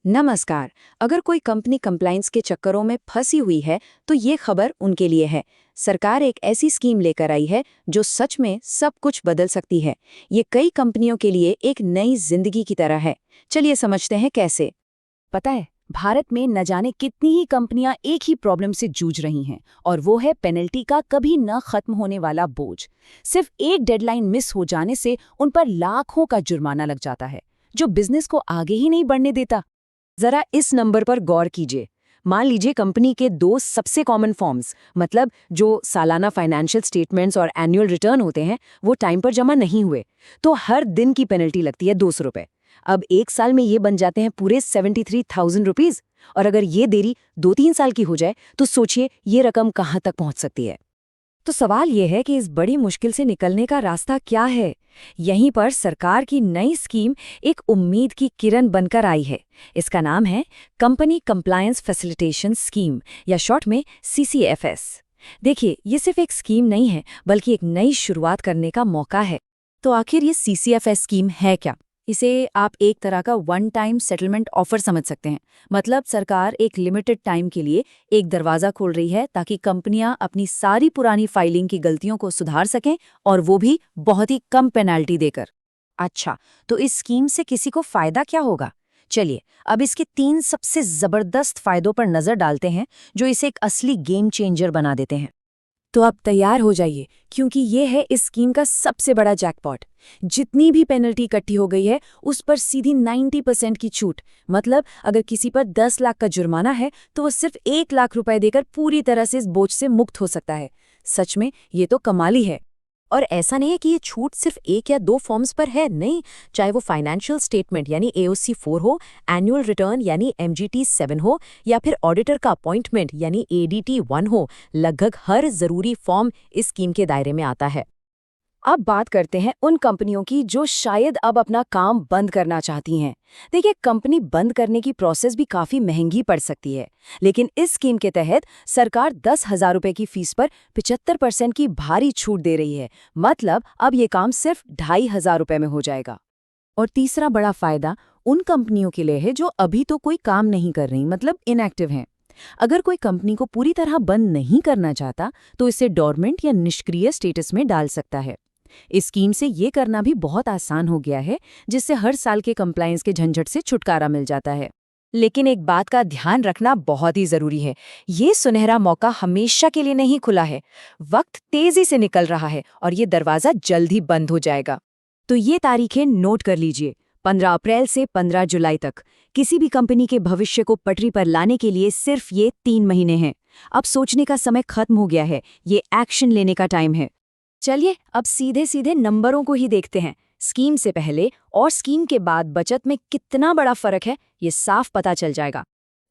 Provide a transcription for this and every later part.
नमस्कार। अगर कोई कंपनी कंप्लायंस के चक्करों में फंसी हुई है तो ये खबर उनके लिए है। सरकार एक ऐसी स्कीम लेकर आई है जो सच में सब कुछ बदल सकती है। ये कई कंपनियों के लिए एक नई जिंदगी की तरह है। चलिए समझते हैं कैसे। पता है, भारत में न जाने कितनी ही कंपनियां एक ही प्रॉब्लम से जूझ रही हैं, और वो है पेनल्टी का कभी न खत्म होने वाला बोझ। सिर्फ एक डेडलाइन मिस हो जाने से उन पर लाखों का जुर्माना लग जाता है, जो बिजनेस को आगे ही नहीं बढ़ने देता। जरा इस नंबर पर गौर कीजिए। मान लीजिए कंपनी के दो सबसे कॉमन फॉर्म्स, मतलब जो सालाना फाइनेंशियल स्टेटमेंट्स और एनुअल रिटर्न होते हैं, वो टाइम पर जमा नहीं हुए, तो हर दिन की पेनल्टी लगती है 200 रुपए। अब एक साल में ये बन जाते हैं पूरे 73,000 रुपीज। और अगर ये देरी 2-3 साल की हो जाए तो सोचिए ये रकम कहाँ तक पहुंच सकती है। तो सवाल ये है कि इस बड़ी मुश्किल से निकलने का रास्ता क्या है। यहीं पर सरकार की नई स्कीम एक उम्मीद की किरण बनकर आई है। इसका नाम है कंपनी कंप्लायंस फैसिलिटेशन स्कीम, या शॉर्ट में CCFS। देखिए, ये सिर्फ एक स्कीम नहीं है, बल्कि एक नई शुरुआत करने का मौका है। तो आखिर ये CCFS स्कीम है क्या? इसे आप एक तरह का वन टाइम सेटलमेंट ऑफर समझ सकते हैं। मतलब सरकार एक लिमिटेड टाइम के लिए एक दरवाज़ा खोल रही है ताकि कंपनियां अपनी सारी पुरानी फाइलिंग की गलतियों को सुधार सकें, और वो भी बहुत ही कम पेनाल्टी देकर। अच्छा, तो इस स्कीम से किसी को फायदा क्या होगा? चलिए, अब इसके 3 सबसे जबरदस्त फायदों पर नजर डालते हैं जो इसे एक असली गेम चेंजर बना देते हैं। तो आप तैयार हो जाइए, क्योंकि ये है इस स्कीम का सबसे बड़ा जैकपॉट। जितनी भी पेनल्टी इकट्ठी हो गई है उस पर सीधी 90% की छूट। मतलब अगर किसी पर 10 लाख का जुर्माना है तो वो सिर्फ 1 लाख रुपए देकर पूरी तरह से इस बोझ से मुक्त हो सकता है। सच में ये तो कमाली है। और ऐसा नहीं है कि ये छूट सिर्फ 1 या 2 फॉर्म्स पर है, नहीं। चाहे वो फाइनेंशियल स्टेटमेंट यानी AOC 4 हो, एनुअल रिटर्न यानी MGT 7 हो, या फिर ऑडिटर का अपॉइंटमेंट यानी ADT 1 हो, लगभग हर जरूरी फॉर्म इस स्कीम के दायरे में आता है। अब बात करते हैं उन कंपनियों की जो शायद अब अपना काम बंद करना चाहती हैं। देखिए, कंपनी बंद करने की प्रोसेस भी काफी महंगी पड़ सकती है, लेकिन इस स्कीम के तहत सरकार 10,000 रुपए की फीस पर 75% की भारी छूट दे रही है। मतलब अब ये काम सिर्फ 2,500 रुपए में हो जाएगा। और तीसरा बड़ा फायदा उन कंपनियों के लिए है जो अभी तो कोई काम नहीं कर रही, मतलब इनएक्टिव हैं। अगर कोई कंपनी को पूरी तरह बंद नहीं करना चाहता तो इसे डोरमेंट या निष्क्रिय स्टेटस में डाल सकता है। इस स्कीम से ये करना भी बहुत आसान हो गया है, जिससे हर साल के कंप्लायंस के झंझट से छुटकारा मिल जाता है। लेकिन एक बात का ध्यान रखना बहुत ही जरूरी है। ये सुनहरा मौका हमेशा के लिए नहीं खुला है। वक्त तेजी से निकल रहा है और ये दरवाजा जल्द ही बंद हो जाएगा। तो ये तारीखें नोट कर लीजिए। 15 अप्रैल से 15 जुलाई तक किसी भी कंपनी के भविष्य को पटरी पर लाने के लिए सिर्फ ये 3 महीने हैं। अब सोचने का समय खत्म हो गया है, ये एक्शन लेने का टाइम है। चलिए अब सीधे सीधे नंबरों को ही देखते हैं। स्कीम से पहले और स्कीम के बाद बचत में कितना बड़ा फर्क है, ये साफ पता चल जाएगा।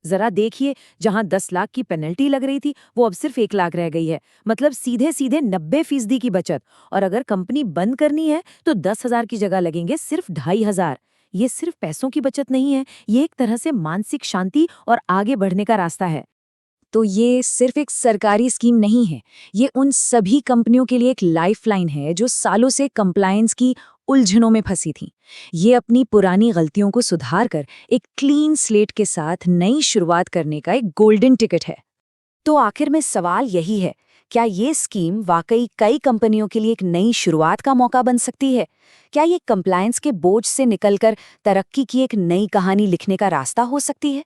जरा देखिए, जहां 10 लाख की पेनल्टी लग रही थी वो अब सिर्फ 1 लाख रह गई है। मतलब सीधे सीधे 90% की बचत। और अगर कंपनी बंद करनी है तो 10,000 की जगह लगेंगे सिर्फ 2,500। ये सिर्फ पैसों की बचत नहीं है, ये एक तरह से मानसिक शांति और आगे बढ़ने का रास्ता है। तो ये सिर्फ एक सरकारी स्कीम नहीं है, ये उन सभी कंपनियों के लिए एक लाइफलाइन है जो सालों से कंप्लायंस की उलझनों में फंसी थी। ये अपनी पुरानी गलतियों को सुधार कर एक क्लीन स्लेट के साथ नई शुरुआत करने का एक गोल्डन टिकट है। तो आखिर में सवाल यही है, क्या ये स्कीम वाकई कई कंपनियों के लिए एक नई शुरुआत का मौका बन सकती है? क्या ये कंप्लायंस के बोझ से निकलकर तरक्की की एक नई कहानी लिखने का रास्ता हो सकती है?